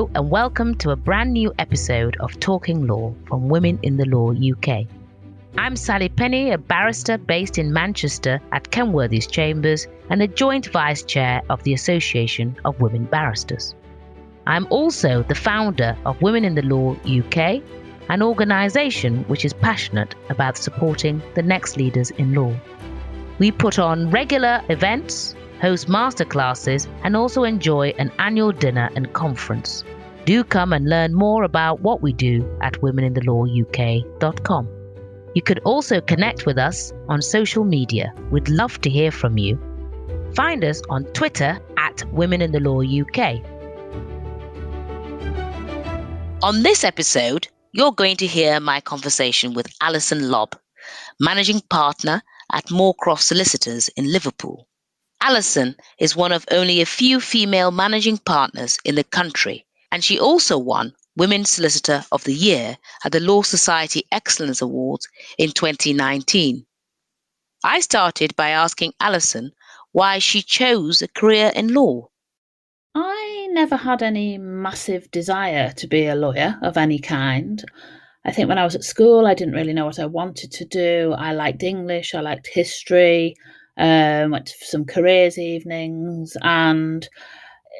Hello and welcome to a brand new episode of Talking Law from Women in the Law UK. I'm Sally Penni, a barrister based in Manchester at Kenworthy's Chambers and a joint vice chair of the Association of Women Barristers. I'm also the founder of Women in the Law UK, an organisation which is passionate about supporting the next leaders in law. We put on regular events, host masterclasses, and also enjoy an annual dinner and conference. Do come and learn more about what we do at womeninthelawuk.com. You could also connect with us on social media. We'd love to hear from you. Find us on Twitter at Women in the Law UK. On this episode, you're going to hear my conversation with Alison Lobb, Managing Partner at Moorcroft Solicitors in Liverpool. Alison is one of only a few female managing partners in the country, and she also won Women Solicitor of the Year at the Law Society Excellence Awards in 2019. I started by asking Alison why she chose a career in law. I never had any massive desire to be a lawyer of any kind. I think when I was at school, I didn't really know what I wanted to do. I liked English, I liked history, went to some careers evenings, and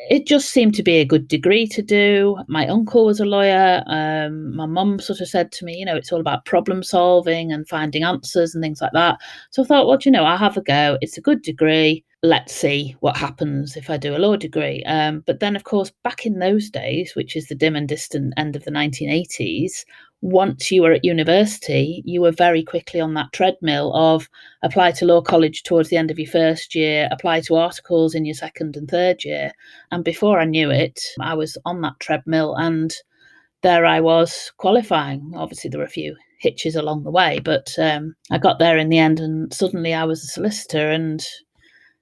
it just seemed to be a good degree to do. My uncle was a lawyer. My mum sort of said to me, it's all about problem solving and finding answers and things like that. So I thought, well, I'll have a go. It's a good degree. Let's see what happens if I do a law degree. But then, of course, back in those days, which is the dim and distant end of the 1980s, once you were at university, you were very quickly on that treadmill of apply to law college towards the end of your first year, apply to articles in your second and third year. And before I knew it, I was on that treadmill and there I was qualifying. Obviously, there were a few hitches along the way, but I got there in the end and suddenly I was a solicitor and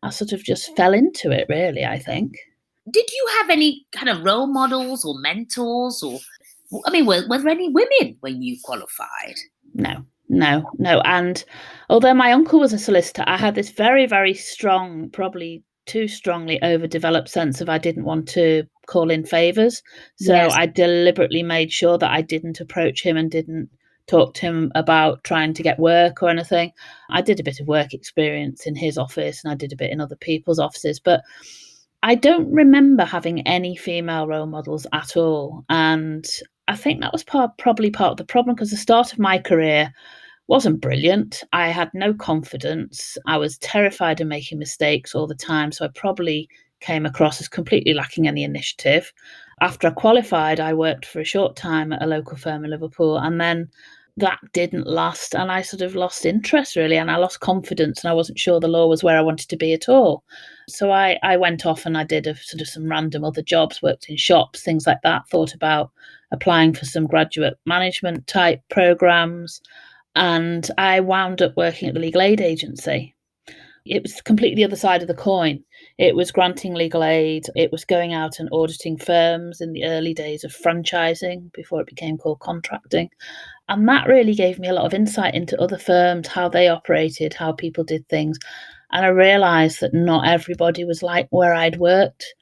I sort of just fell into it, really, I think. Did you have any kind of role models or mentors were there any women when you qualified? No. And although my uncle was a solicitor, I had this very, very strong, probably too strongly overdeveloped sense of I didn't want to call in favours. So yes. I deliberately made sure that I didn't approach him and didn't talk to him about trying to get work or anything. I did a bit of work experience in his office and I did a bit in other people's offices, but I don't remember having any female role models at all. And I think that was probably part of the problem because the start of my career wasn't brilliant. I had no confidence. I was terrified of making mistakes all the time. So I probably came across as completely lacking any initiative. After I qualified, I worked for a short time at a local firm in Liverpool. And then that didn't last. And I sort of lost interest, really. And I lost confidence. And I wasn't sure the law was where I wanted to be at all. So I went off and I did some random other jobs, worked in shops, things like that, thought about applying for some graduate management type programs. And I wound up working at the legal aid agency. It was completely the other side of the coin. It was granting legal aid. It was going out and auditing firms in the early days of franchising before it became called contracting. And that really gave me a lot of insight into other firms, how they operated, how people did things. And I realised that not everybody was like where I'd worked.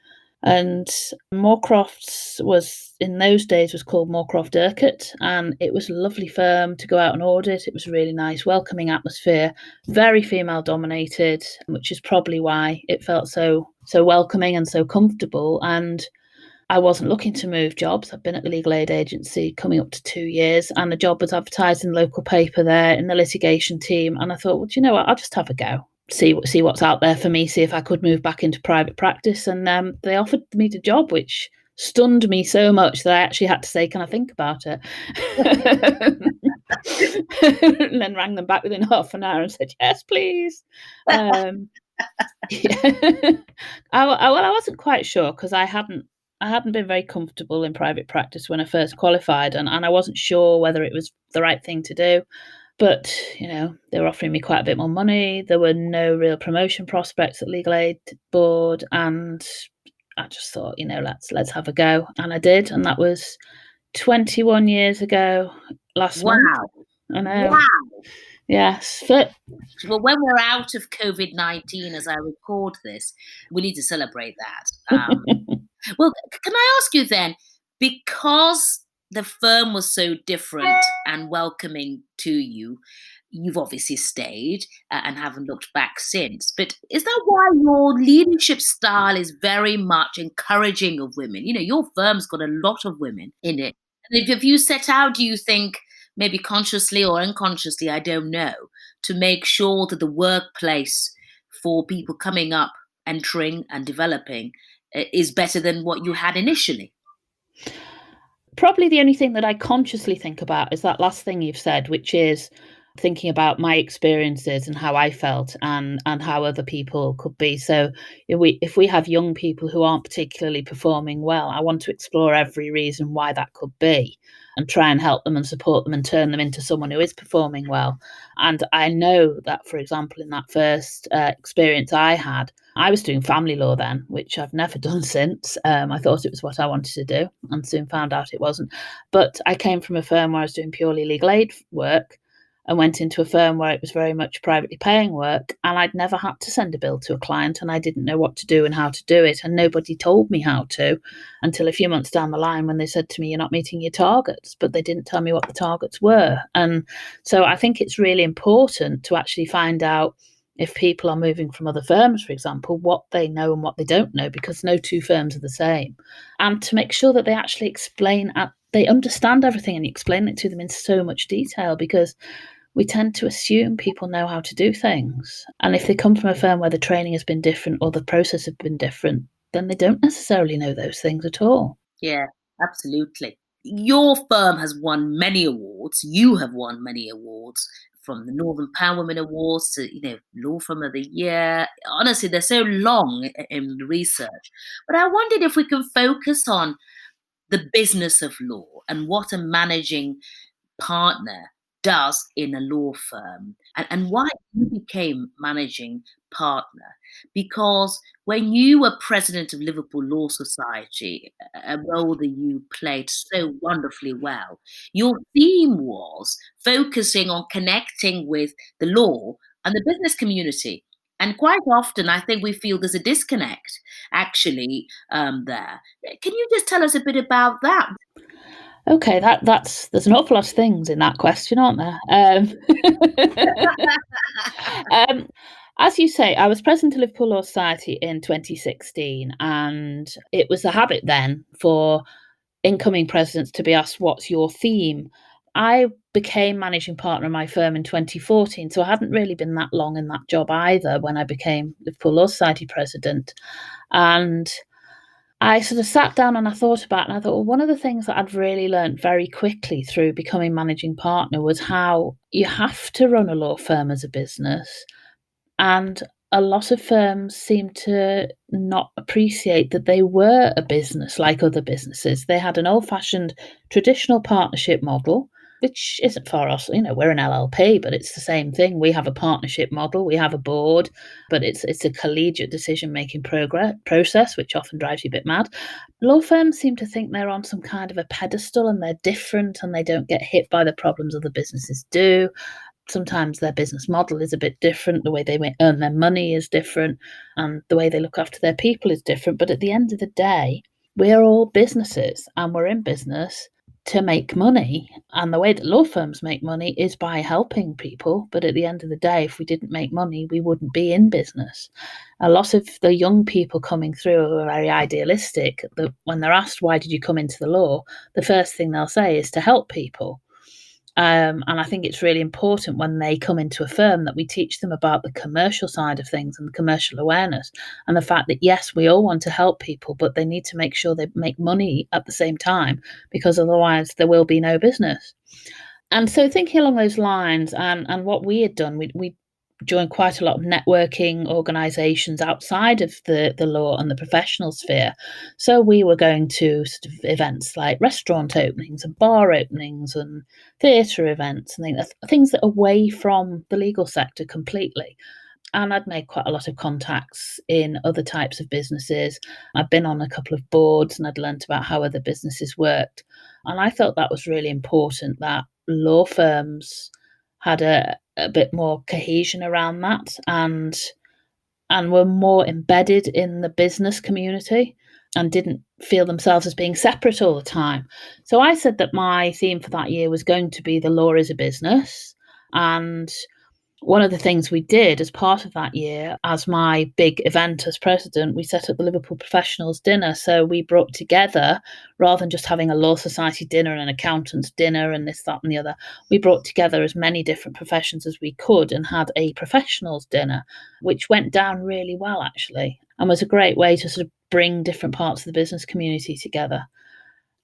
And Moorcroft's was, in those days, was called Moorcroft Urquhart, and it was a lovely firm to go out and audit. It was a really nice, welcoming atmosphere, very female dominated, which is probably why it felt so welcoming and so comfortable. And I wasn't looking to move jobs. I've been at the legal aid agency coming up to 2 years, and the job was advertised in the local paper there in the litigation team. And I thought, well, do you know what? I'll just have a go. See what's out there for me, see if I could move back into private practice. And they offered me the job, which stunned me so much that I actually had to say, can I think about it? And then rang them back within half an hour and said, yes, please. Yeah. I wasn't quite sure because I hadn't been very comfortable in private practice when I first qualified, and I wasn't sure whether it was the right thing to do. But, they were offering me quite a bit more money. There were no real promotion prospects at Legal Aid Board. And I just thought, let's have a go. And I did. And that was 21 years ago last month. I know. Wow. Yes. Well, when we're out of COVID-19, as I record this, we need to celebrate that. Well, can I ask you then, Because the firm was so different and welcoming to you, you've obviously stayed and haven't looked back since. But is that why your leadership style is very much encouraging of women? Your firm's got a lot of women in it. And if you set out, do you think, maybe consciously or unconsciously, I don't know, to make sure that the workplace for people coming up, entering and developing is better than what you had initially? Probably the only thing that I consciously think about is that last thing you've said, which is thinking about my experiences and how I felt and how other people could be. So if we have young people who aren't particularly performing well, I want to explore every reason why that could be and try and help them and support them and turn them into someone who is performing well. And I know that, for example, in that first experience I had, I was doing family law then, which I've never done since. I thought it was what I wanted to do and soon found out it wasn't. But I came from a firm where I was doing purely legal aid work and went into a firm where it was very much privately paying work, and I'd never had to send a bill to a client, and I didn't know what to do and how to do it, and nobody told me how to until a few months down the line when they said to me, "You're not meeting your targets," but they didn't tell me what the targets were. And so I think it's really important to actually find out, if people are moving from other firms, for example, what they know and what they don't know, because no two firms are the same, and to make sure that they actually they understand everything and you explain it to them in so much detail, because we tend to assume people know how to do things. And if they come from a firm where the training has been different or the process has been different, then they don't necessarily know those things at all. Yeah, absolutely. Your firm has won many awards. You have won many awards, from the Northern Power Women Awards to, Law Firm of the Year. Honestly, they're so long in the research. But I wondered if we can focus on the business of law and what a managing partner does in a law firm, and why you became managing partner. Because when you were president of Liverpool Law Society, a role that you played so wonderfully well, your theme was focusing on connecting with the law and the business community. And quite often, I think we feel there's a disconnect actually there. Can you just tell us a bit about that? Okay, there's an awful lot of things in that question, aren't there? As you say, I was president of Liverpool Law Society in 2016, and it was a habit then for incoming presidents to be asked, "What's your theme?" I became managing partner of my firm in 2014, so I hadn't really been that long in that job either when I became Liverpool Law Society president. And I sort of sat down and I thought about it, and I thought, well, one of the things that I'd really learned very quickly through becoming managing partner was how you have to run a law firm as a business. And a lot of firms seem to not appreciate that they were a business like other businesses. They had an old-fashioned traditional partnership model, which isn't far off. We're an LLP, but it's the same thing. We have a partnership model, we have a board, but it's a collegiate decision-making process, which often drives you a bit mad. Law firms seem to think they're on some kind of a pedestal and they're different and they don't get hit by the problems other businesses do. Sometimes their business model is a bit different, the way they earn their money is different, and the way they look after their people is different. But at the end of the day, we're all businesses and we're in business to make money. And the way that law firms make money is by helping people. But at the end of the day, if we didn't make money, we wouldn't be in business. A lot of the young people coming through are very idealistic. When they're asked, why did you come into the law? The first thing they'll say is to help people. And I think it's really important when they come into a firm that we teach them about the commercial side of things and the commercial awareness, and the fact that, yes, we all want to help people, but they need to make sure they make money at the same time, because otherwise there will be no business. And so thinking along those lines, and what we had done, we joined quite a lot of networking organisations outside of the law and the professional sphere. So we were going to sort of events like restaurant openings and bar openings and theatre events and things that are away from the legal sector completely. And I'd made quite a lot of contacts in other types of businesses. I'd been on a couple of boards and I'd learnt about how other businesses worked. And I felt that was really important, that law firms had a bit more cohesion around that and were more embedded in the business community. and didn't feel themselves as being separate all the time. So I said that my theme for that year was going to be the law is a business. And one of the things we did as part of that year, as my big event as president, we set up the Liverpool Professionals Dinner. So we brought together, rather than just having a law society dinner and an accountant's dinner and this, that, and the other, we brought together as many different professions as we could and had a professionals dinner, which went down really well, actually, and was a great way to sort of bring different parts of the business community together.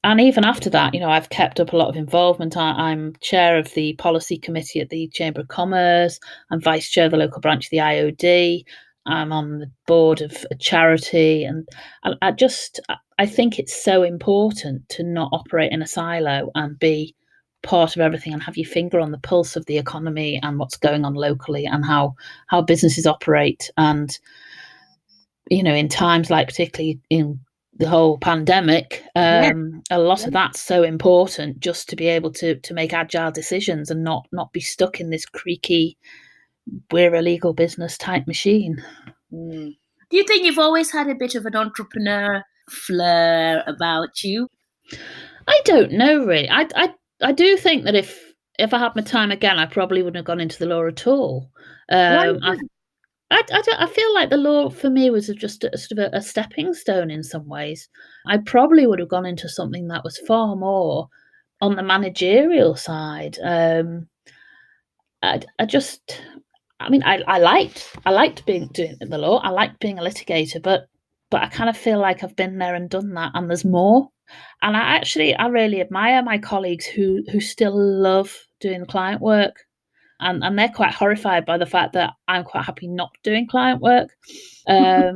And even after that, I've kept up a lot of involvement. I'm chair of the policy committee at the Chamber of Commerce. I'm vice chair of the local branch of the IOD. I'm on the board of a charity. And I think it's so important to not operate in a silo and be part of everything and have your finger on the pulse of the economy and what's going on locally and how businesses operate. And, in times like particularly in the whole pandemic, a lot of that's so important, just to be able to make agile decisions and not be stuck in this creaky, we're a legal business type machine. Do you think you've always had a bit of an entrepreneur flair about you? I don't know, really. I do think that if I had my time again, I probably wouldn't have gone into the law at all. I feel like the law for me was just a sort of a stepping stone in some ways. I probably would have gone into something that was far more on the managerial side. I liked doing the law. I liked being a litigator, but I kind of feel like I've been there and done that, and there's more. And I really admire my colleagues who still love doing client work. And they're quite horrified by the fact that I'm quite happy not doing client work. I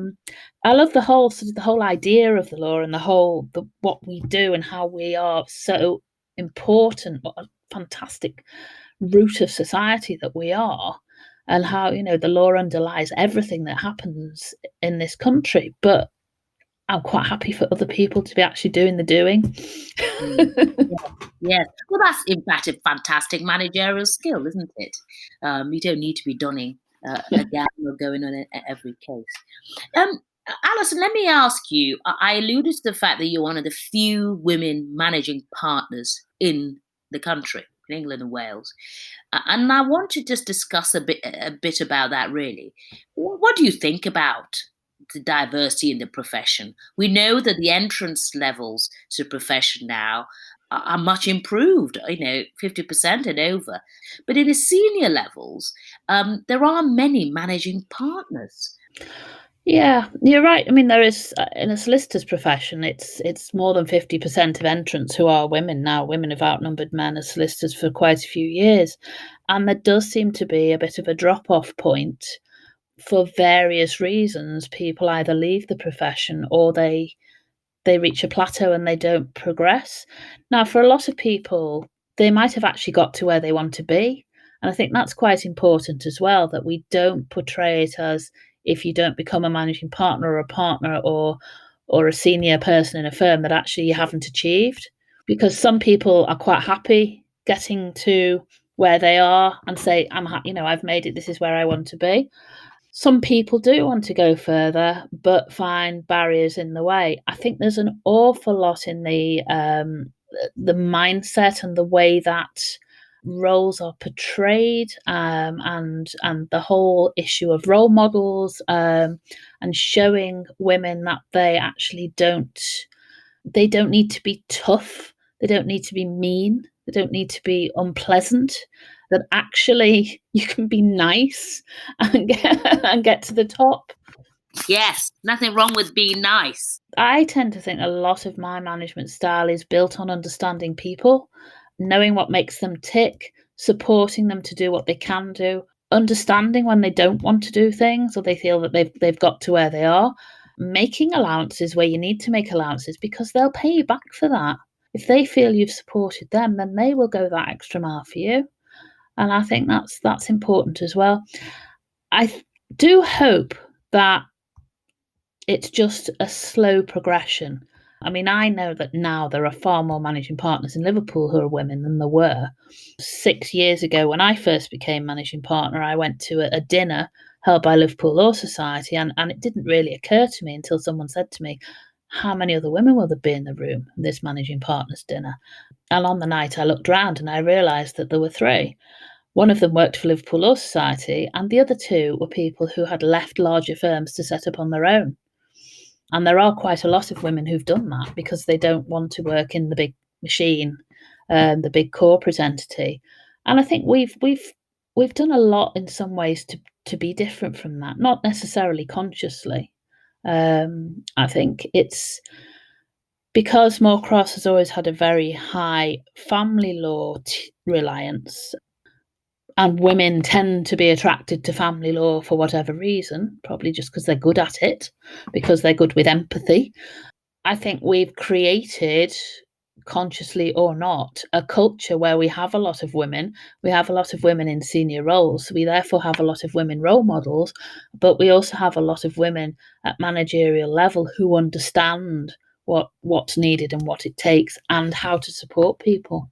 love the whole idea of the law and what we do and how we are so important. What a fantastic root of society that we are, and how the law underlies everything that happens in this country. But I'm quite happy for other people to be actually doing the doing. Yes. Well, that's in fact a fantastic managerial skill, isn't it? You don't need to be donning a gown or going on every case. Alison, let me ask you, I alluded to the fact that you're one of the few women managing partners in the country, in England and Wales. And I want to just discuss a bit about that, really. What do you think about the diversity in the profession? We know that the entrance levels to the profession now are much improved, 50% and over. But in the senior levels, there are many managing partners. Yeah, you're right. I mean, there is in a solicitor's profession, it's more than 50% of entrants who are women now. Women have outnumbered men as solicitors for quite a few years, and there does seem to be a bit of a drop-off point for various reasons. People either leave the profession or they reach a plateau and they don't progress. Now, for a lot of people, they might have actually got to where they want to be, and I think that's quite important as well, that we don't portray it as if you don't become a managing partner or a partner or a senior person in a firm that actually you haven't achieved. Because some people are quite happy getting to where they are and say, I've made it, this is where I want to be. Some people do want to go further, but find barriers in the way. I think there's an awful lot in the mindset and the way that roles are portrayed, and the whole issue of role models, and showing women that they actually don't need to be tough, they don't need to be mean, they don't need to be unpleasant, that actually you can be nice and get to the top. Yes, nothing wrong with being nice. I tend to think a lot of my management style is built on understanding people, knowing what makes them tick, supporting them to do what they can do, understanding when they don't want to do things or they feel that they've got to where they are, making allowances where you need to make allowances because they'll pay you back for that. If they feel you've supported them, then they will go that extra mile for you. And I think that's important as well. I do hope that it's just a slow progression. I mean, I know that now there are far more managing partners in Liverpool who are women than there were. 6 years ago, when I first became managing partner, I went to a dinner held by Liverpool Law Society, and it didn't really occur to me until someone said to me, how many other women will there be in the room in this managing partners dinner? And on the night I looked round and I realised that there were 3. One of them worked for Liverpool Law Society, and the other 2 were people who had left larger firms to set up on their own. And there are quite a lot of women who've done that because they don't want to work in the big machine, the big corporate entity. And I think we've done a lot in some ways to be different from that, not necessarily consciously. I think it's because Moorcroft has always had a very high family law reliance, and women tend to be attracted to family law for whatever reason, probably just because they're good at it, because they're good with empathy. I think we've created, consciously or not, a culture where we have a lot of women. We have a lot of women in senior roles. We therefore have a lot of women role models, but we also have a lot of women at managerial level who understand what's needed and what it takes and how to support people.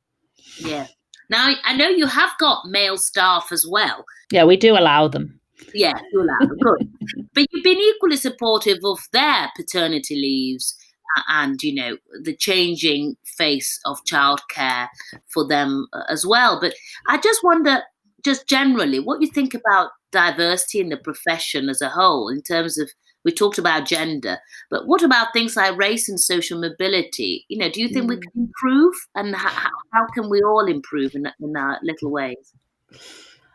Yeah. Now, I know you have got male staff as well. Yeah, we do allow them. Yeah, you allow them. Good. But you've been equally supportive of their paternity leaves and, the changing face of childcare for them as well. But I just wonder, just generally, what you think about diversity in the profession as a whole in terms of, we talked about gender, but what about things like race and social mobility? Do you think we can improve, and how can we all improve in our little ways?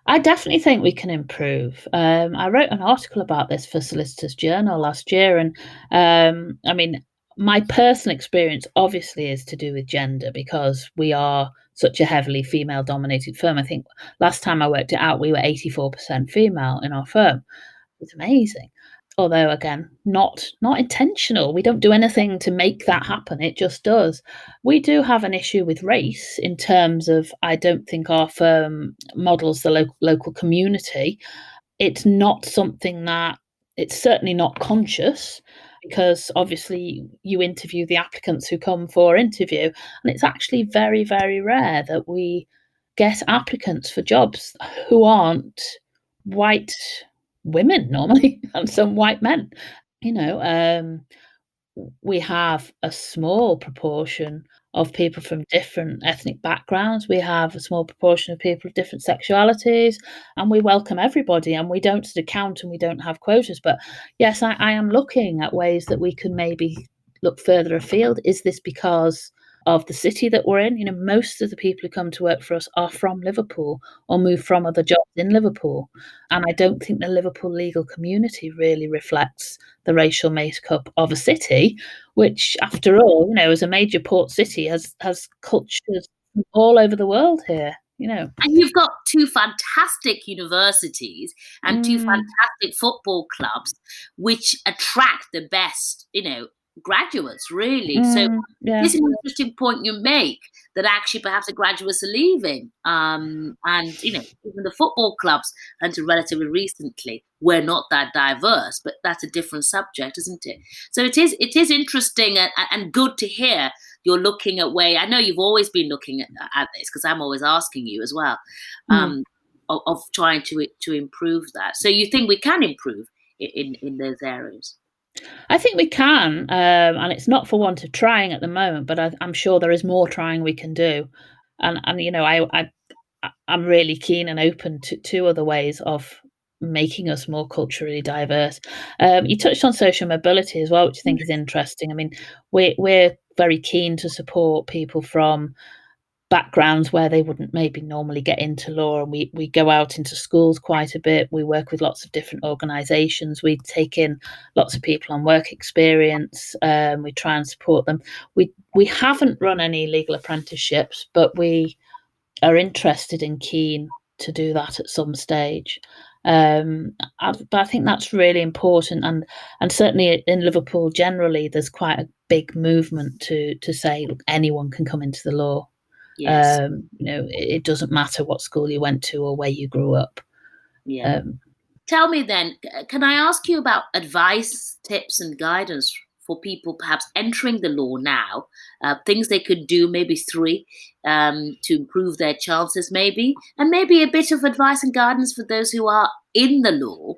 I definitely think we can improve. I wrote an article about this for Solicitors Journal last year, and I mean, my personal experience obviously is to do with gender because we are such a heavily female-dominated firm. I think last time I worked it out, we were 84% female in our firm. It's amazing. Although, again, not intentional. We don't do anything to make that happen. It just does. We do have an issue with race in terms of, I don't think our firm models the local community. It's not something it's certainly not conscious, because obviously you interview the applicants who come for interview, and it's actually very, very rare that we get applicants for jobs who aren't white women normally and some white men. We have a small proportion of people from different ethnic backgrounds. We have a small proportion of people of different sexualities, and we welcome everybody, and we don't sort of count and we don't have quotas. But yes, I am looking at ways that we can maybe look further afield. Is this because of the city that we're in? Most of the people who come to work for us are from Liverpool or move from other jobs in Liverpool. And I don't think the Liverpool legal community really reflects the racial makeup of a city, which, after all, as a major port city, has cultures all over the world here. And you've got 2 fantastic universities and 2 fantastic football clubs, which attract the best, graduates, really. So this is an interesting point you make, that actually perhaps the graduates are leaving. And, even the football clubs, until relatively recently, were not that diverse, but that's a different subject, isn't it? So it is interesting and good to hear you're looking at I know you've always been looking at this, because I'm always asking you as well, of trying to improve that. So you think we can improve in those areas? I think we can, and it's not for want of trying at the moment, but I'm sure there is more trying we can do. And I'm really keen and open to other ways of making us more culturally diverse. You touched on social mobility as well, which I think is interesting. I mean, we're very keen to support people from backgrounds where they wouldn't maybe normally get into law, and we go out into schools quite a bit. We work with lots of different organisations. We take in lots of people on work experience. We try and support them. We haven't run any legal apprenticeships, but we are interested and keen to do that at some stage. But I think that's really important, and certainly in Liverpool generally, there's quite a big movement to say, look, anyone can come into the law. Yes. It doesn't matter what school you went to or where you grew up. Yeah. Tell me then, can I ask you about advice, tips and guidance for people perhaps entering the law now, things they could do, maybe 3, to improve their chances maybe, and maybe a bit of advice and guidance for those who are in the law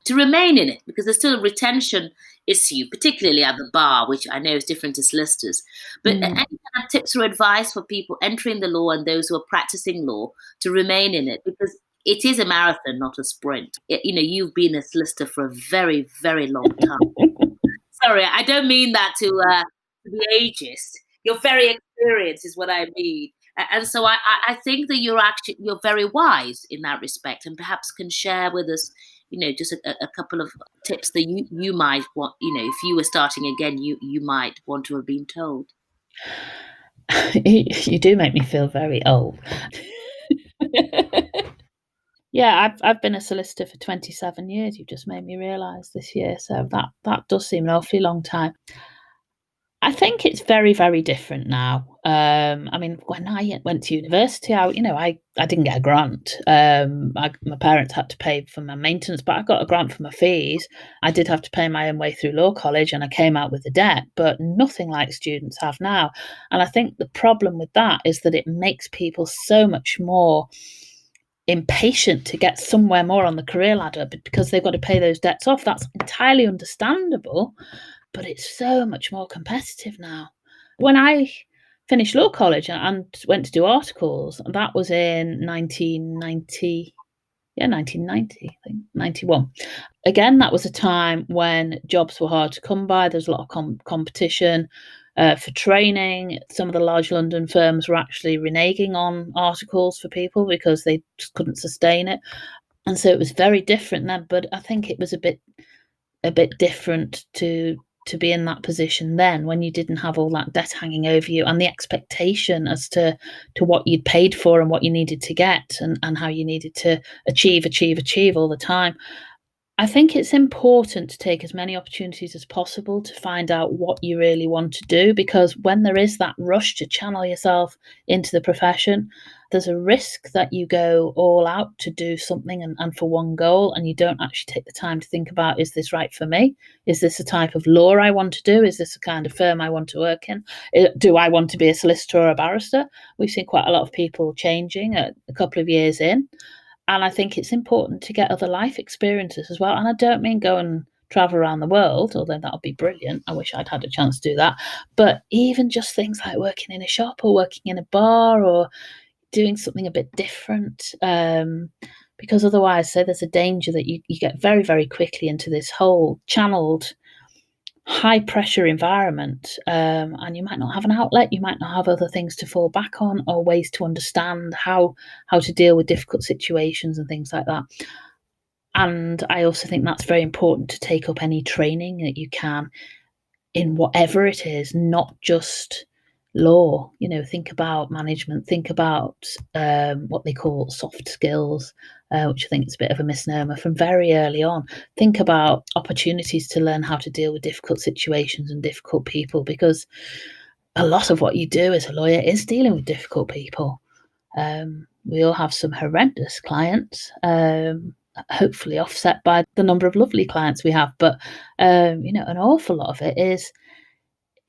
to remain in it, because there's still a retention issue, particularly at the bar, which I know is different to solicitors. But any kind of tips or advice for people entering the law and those who are practicing law to remain in it? Because it is a marathon, not a sprint. You've been a solicitor for a very, very long time. Sorry, I don't mean that to be ageist. You're very experienced, is what I mean. And so I think that you're very wise in that respect, and perhaps can share with us, just a couple of tips that you might want, if you were starting again, you might want to have been told. You do make me feel very old. Yeah, I've been a solicitor for 27 years. You've just made me realise this year. So that does seem an awfully long time. I think it's very, very different now. I mean, when I went to university, I didn't get a grant. My parents had to pay for my maintenance, but I got a grant for my fees. I did have to pay my own way through law college, and I came out with a debt, but nothing like students have now. And I think the problem with that is that it makes people so much more impatient to get somewhere more on the career ladder, but because they've got to pay those debts off. That's entirely understandable, but it's so much more competitive now. When I finished law college and went to do articles, that was in 1990, I think, 91. Again, that was a time when jobs were hard to come by. There was a lot of competition for training. Some of the large London firms were actually reneging on articles for people because they just couldn't sustain it. And so it was very different then, but I think it was a bit different to be in that position then, when you didn't have all that debt hanging over you and the expectation as to what you'd paid for and what you needed to get and how you needed to achieve all the time. I think it's important to take as many opportunities as possible to find out what you really want to do, because when there is that rush to channel yourself into the profession, there's a risk that you go all out to do something and for one goal, and you don't actually take the time to think about, is this right for me? Is this a type of law I want to do? Is this a kind of firm I want to work in? Do I want to be a solicitor or a barrister? We've seen quite a lot of people changing a couple of years in. And I think it's important to get other life experiences as well. And I don't mean go and travel around the world, although that would be brilliant. I wish I'd had a chance to do that. But even just things like working in a shop or working in a bar or doing something a bit different. Because otherwise, there's a danger that you get very, very quickly into this whole channeled high pressure environment, and you might not have an outlet, you might not have other things to fall back on or ways to understand how to deal with difficult situations and things like that. And I also think that's very important, to take up any training that you can in whatever it is, not just law. Think about management, think about what they call soft skills, which I think is a bit of a misnomer, from very early on. Think about opportunities to learn how to deal with difficult situations and difficult people, because a lot of what you do as a lawyer is dealing with difficult people. We all have some horrendous clients, hopefully offset by the number of lovely clients we have, but an awful lot of it is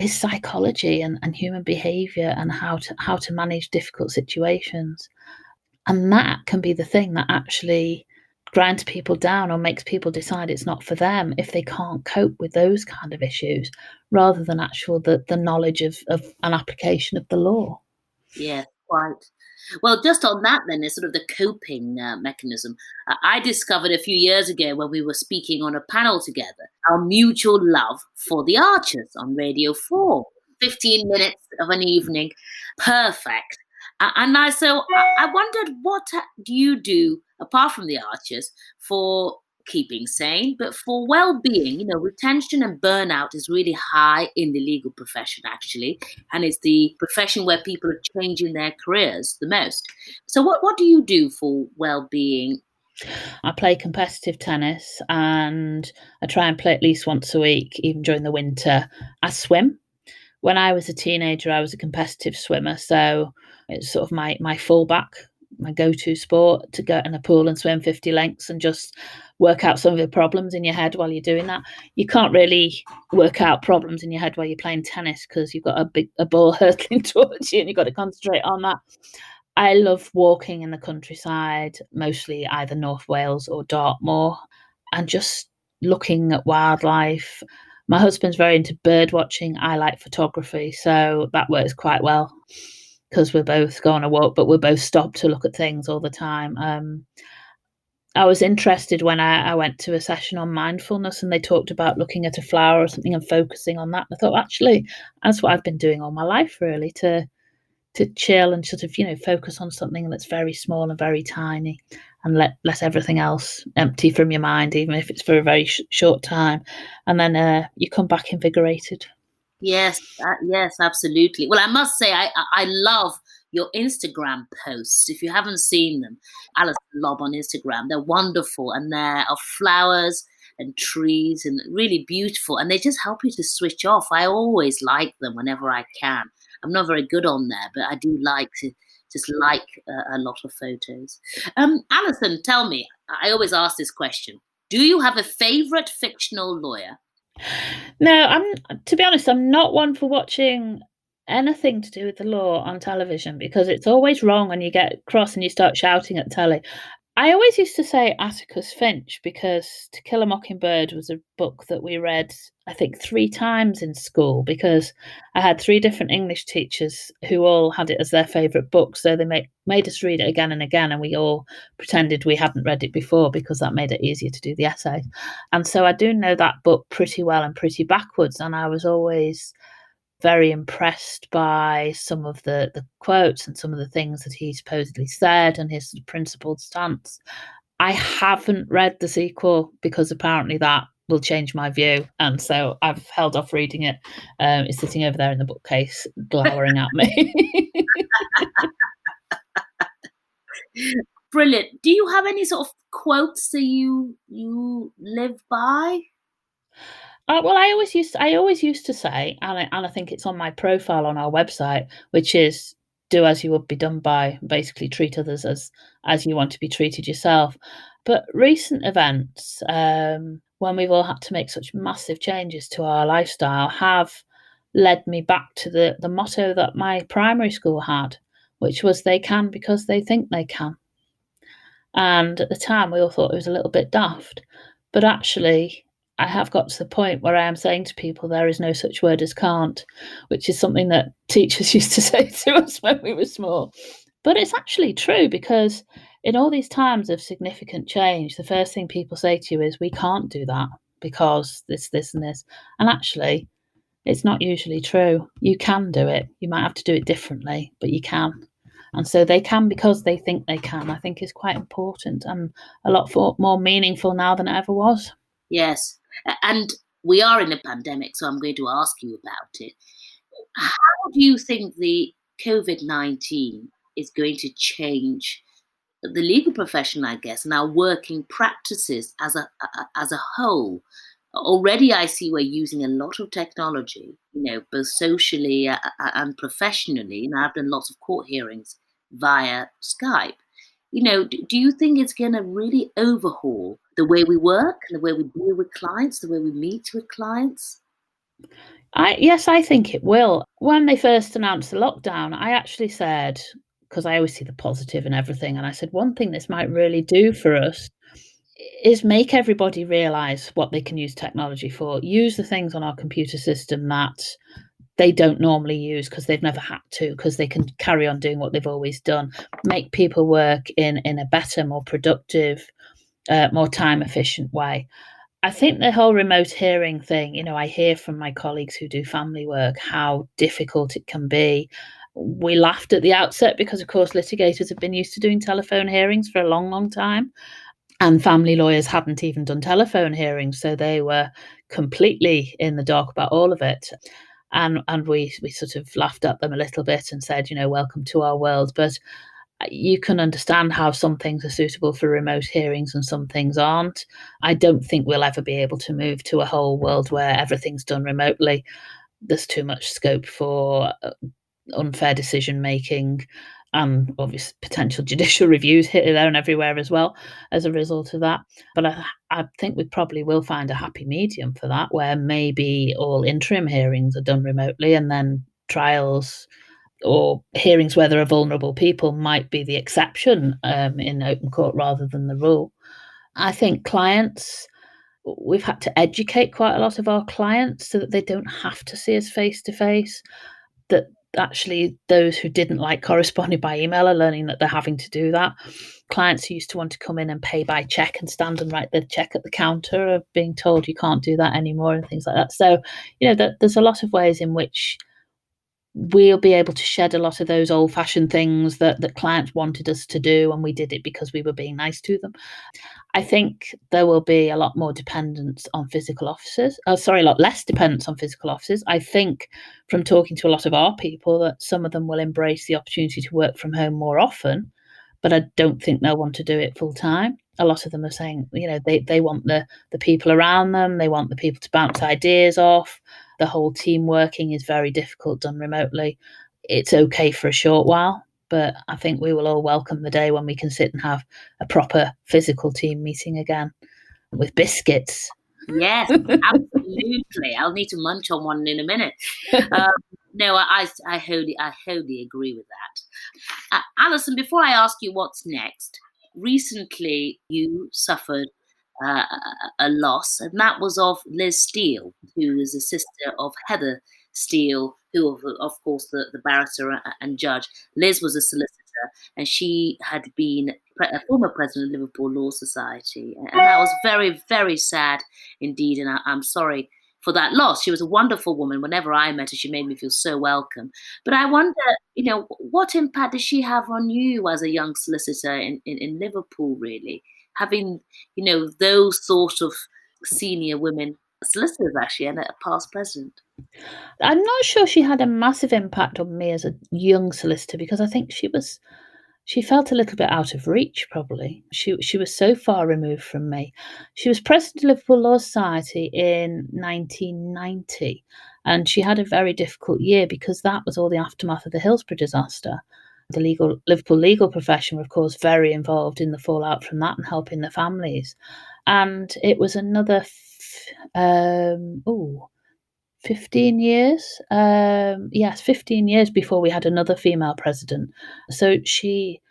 psychology and human behavior and how to manage difficult situations. And that can be the thing that actually grinds people down or makes people decide it's not for them, if they can't cope with those kind of issues, rather than the knowledge of an application of the law. Yeah, quite. Well, just on that then, is sort of the coping mechanism. I discovered a few years ago when we were speaking on a panel together, our mutual love for The Archers on Radio 4. 15 minutes of an evening, perfect. And I wondered, what do you do, apart from The Archers, for keeping sane, but for well-being? Retention and burnout is really high in the legal profession, actually, and it's the profession where people are changing their careers the most. So what do you do for well-being? I play competitive tennis, and I try and play at least once a week, even during the winter. I swim. When I was a teenager, I was a competitive swimmer, so it's sort of my fallback, my go-to sport, to go in a pool and swim 50 lengths and just work out some of the problems in your head while you're doing that. You can't really work out problems in your head while you're playing tennis, because you've got a ball hurtling towards you and you've got to concentrate on that. I love walking in the countryside, mostly either North Wales or Dartmoor, and just looking at wildlife, My husband's very into bird watching. I like photography, so that works quite well because we both go on a walk, but we're both stopped to look at things all the time. I was interested when I went to a session on mindfulness and they talked about looking at a flower or something and focusing on that. I thought, actually, that's what I've been doing all my life, really, to chill and sort of, focus on something that's very small and very tiny and let everything else empty from your mind, even if it's for a very short time. And then you come back invigorated. Yes, yes, absolutely. Well, I must say, I love your Instagram posts. If you haven't seen them, Alison Lobb on Instagram, they're wonderful, and they're of flowers and trees and really beautiful, and they just help you to switch off. I always like them whenever I can. I'm not very good on there, but I do like to just like a lot of photos. Alison, tell me, I always ask this question. Do you have a favorite fictional lawyer? No, to be honest, I'm not one for watching anything to do with the law on television because it's always wrong and you get cross and you start shouting at telly. I always used to say Atticus Finch because To Kill a Mockingbird was a book that we read, I think, 3 times in school because I had 3 different English teachers who all had it as their favourite book. So they made us read it again and again, and we all pretended we hadn't read it before because that made it easier to do the essay. And so I do know that book pretty well and pretty backwards, and I was always very impressed by some of the quotes and some of the things that he supposedly said and his principled stance. I haven't read the sequel because apparently that will change my view, and so I've held off reading it. It's sitting over there in the bookcase, glowering at me. Brilliant. Do you have any sort of quotes that you live by? Well, I always used to say, and I think it's on my profile on our website, which is do as you would be done by. Basically, treat others as you want to be treated yourself. But recent events, when we've all had to make such massive changes to our lifestyle, have led me back to the motto that my primary school had, which was "They can because they think they can." And at the time, we all thought it was a little bit daft, but actually, I have got to the point where I am saying to people, there is no such word as can't, which is something that teachers used to say to us when we were small. But it's actually true because in all these times of significant change, the first thing people say to you is, we can't do that because this, and this. And actually, it's not usually true. You can do it. You might have to do it differently, but you can. And so they can because they think they can, I think is quite important and a lot more meaningful now than it ever was. Yes. And we are in a pandemic, so I'm going to ask you about it. How do you think the COVID-19 is going to change the legal profession, I guess, and our working practices as a whole? Already, I see we're using a lot of technology, both socially and professionally. And I've done lots of court hearings via Skype. Do you think it's going to really overhaul the way we work, the way we deal with clients, the way we meet with clients? Yes, I think it will. When they first announced the lockdown, I actually said, because I always see the positive in everything, and I said, one thing this might really do for us is make everybody realise what they can use technology for. Use the things on our computer system that they don't normally use because they've never had to, because they can carry on doing what they've always done. Make people work in a better, more productive, more time efficient way. I think the whole remote hearing thing, I hear from my colleagues who do family work how difficult it can be. We laughed at the outset because, of course, litigators have been used to doing telephone hearings for a long, long time. And family lawyers hadn't even done telephone hearings, so they were completely in the dark about all of it. And we sort of laughed at them a little bit and said, welcome to our world. But you can understand how some things are suitable for remote hearings and some things aren't. I don't think we'll ever be able to move to a whole world where everything's done remotely. There's too much scope for unfair decision making and obvious potential judicial reviews here, there and everywhere as well as a result of that. But I think we probably will find a happy medium for that, where maybe all interim hearings are done remotely and then trials or hearings where there are vulnerable people might be the exception in open court rather than the rule. I think clients we've had to educate quite a lot of our clients so that they don't have to see us face to face, that actually those who didn't like corresponding by email are learning that they're having to do that. Clients who used to want to come in and pay by check and stand and write the check at the counter are being told you can't do that anymore and things like that. So, there's a lot of ways in which we'll be able to shed a lot of those old-fashioned things that clients wanted us to do, and we did it because we were being nice to them. I think there will be a lot more dependence on physical offices. A lot less dependence on physical offices. I think from talking to a lot of our people that some of them will embrace the opportunity to work from home more often, but I don't think they'll want to do it full time. A lot of them are saying, they want the people around them. They want the people to bounce ideas off. The whole team working is very difficult done remotely. It's okay for a short while, but I think we will all welcome the day when we can sit and have a proper physical team meeting again with biscuits. Yes, absolutely. I'll need to munch on one in a minute. No, I wholly agree with that. Alison, before I ask you what's next, recently you suffered a loss, and that was of Liz Steele, who is a sister of Heather Steele, who, of course, the barrister and judge. Liz was a solicitor, and she had been a former president of Liverpool Law Society, and that was very, very sad indeed. And I'm sorry for that loss. She was a wonderful woman. Whenever I met her, she made me feel so welcome. But I wonder, what impact does she have on you as a young solicitor in Liverpool, really? Having, those sort of senior women solicitors, actually, and a past president. I'm not sure she had a massive impact on me as a young solicitor, because I think she felt a little bit out of reach, probably. She was so far removed from me. She was president of Liverpool Law Society in 1990, and she had a very difficult year because that was all the aftermath of the Hillsborough disaster. The Liverpool legal profession were, of course, very involved in the fallout from that and helping the families. And it was another 15 years. 15 years before we had another female president. So she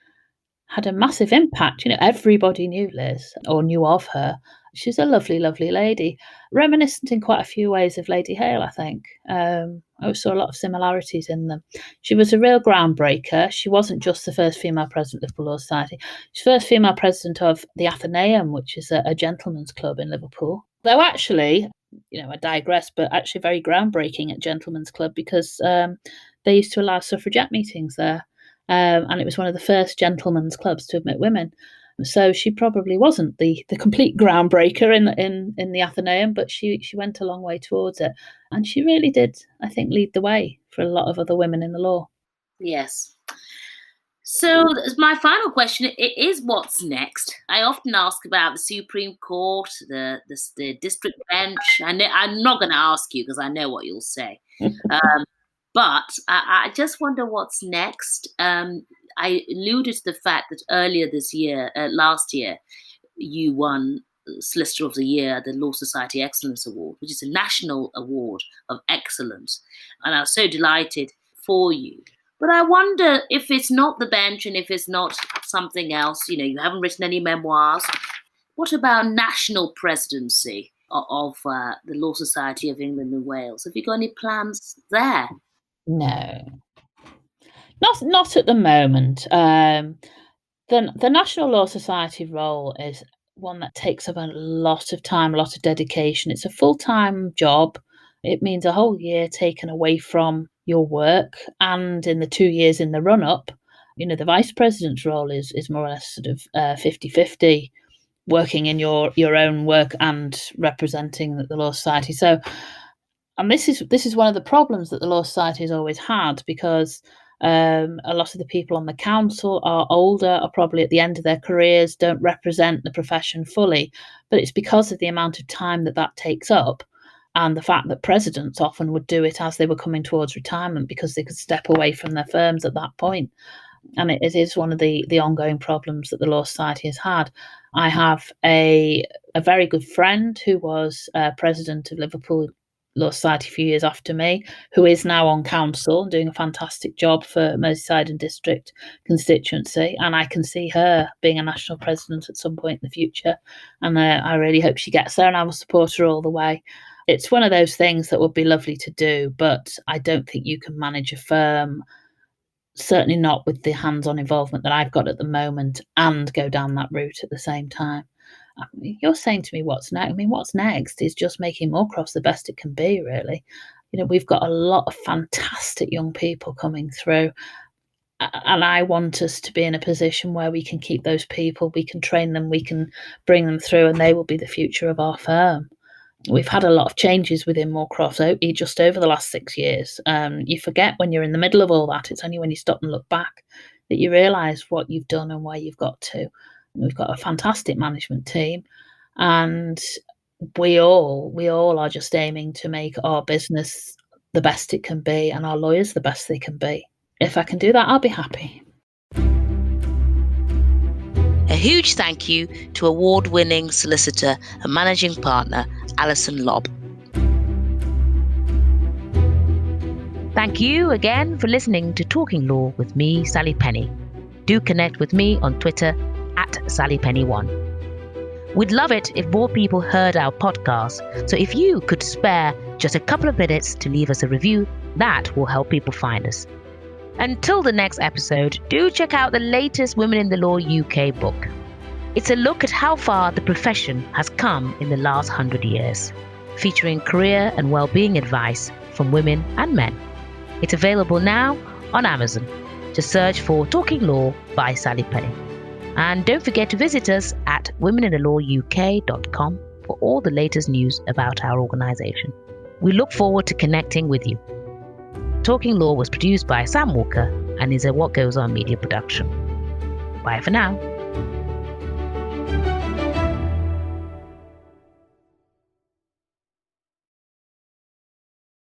had a massive impact. Everybody knew Liz or knew of her. She's a lovely, lovely lady, reminiscent in quite a few ways of Lady Hale, I think. I saw a lot of similarities in them. She was a real groundbreaker. She wasn't just the first female president of the Liverpool Law Society. She's the first female president of the Athenaeum, which is a gentleman's club in Liverpool. Though actually, I digress, but actually very groundbreaking at Gentlemen's Club, because they used to allow suffragette meetings there. And it was one of the first gentlemen's clubs to admit women. So she probably wasn't the complete groundbreaker in the Athenaeum, but she went a long way towards it. And she really did, I think, lead the way for a lot of other women in the law. Yes. So my final question is, what's next? I often ask about the Supreme Court, the district bench. I'm not going to ask you because I know what you'll say. But I just wonder what's next. I alluded to the fact that earlier last year, you won Solicitor of the Year, the Law Society Excellence Award, which is a national award of excellence. And I was so delighted for you. But I wonder if it's not the bench and if it's not something else, you haven't written any memoirs. What about national presidency of the Law Society of England and Wales? Have you got any plans there? No, not at the moment. The National Law Society role is one that takes up a lot of time, a lot of dedication. It's a full-time job. It means a whole year taken away from your work, and in the 2 years in the run-up, the vice president's role is more or less sort of 50-50, working in your own work and representing the Law Society. So, and this is one of the problems that the Law Society has always had, because a lot of the people on the council are older, are probably at the end of their careers, don't represent the profession fully. But it's because of the amount of time that takes up, and the fact that presidents often would do it as they were coming towards retirement because they could step away from their firms at that point. And it is one of the ongoing problems that the Law Society has had. I have a very good friend who was president of Liverpool Law Society a few years after me, who is now on council and doing a fantastic job for Merseyside and District constituency. And I can see her being a national president at some point in the future. And I really hope she gets there, and I will support her all the way. It's one of those things that would be lovely to do, but I don't think you can manage a firm, certainly not with the hands-on involvement that I've got at the moment, and go down that route at the same time. You're saying to me what's next. I mean, what's next is just making Moorcroft the best it can be, really. We've got a lot of fantastic young people coming through, and I want us to be in a position where we can keep those people, we can train them, we can bring them through, and they will be the future of our firm. We've had a lot of changes within Moorcroft just over the last 6 years. You forget when you're in the middle of all that. It's only when you stop and look back that you realise what you've done and where you've got to. We've got a fantastic management team, and we all are just aiming to make our business the best it can be and our lawyers the best they can be. If I can do that, I'll be happy. A huge thank you to award-winning solicitor and managing partner Alison Lobb. Thank you again for listening to Talking Law with me, Sally Penni. Do connect with me on Twitter @SallyPenny1. We'd love it if more people heard our podcast, so if you could spare just a couple of minutes to leave us a review, that will help people find us. Until the next episode, do check out the latest Women in the Law UK book. It's a look at how far the profession has come in the last 100 years, featuring career and well-being advice from women and men. It's available now on Amazon. Just search for Talking Law by Sally Penni. And don't forget to visit us at womeninthelawuk.com for all the latest news about our organisation. We look forward to connecting with you. Talking Law was produced by Sam Walker and is a What Goes On media production. Bye for now.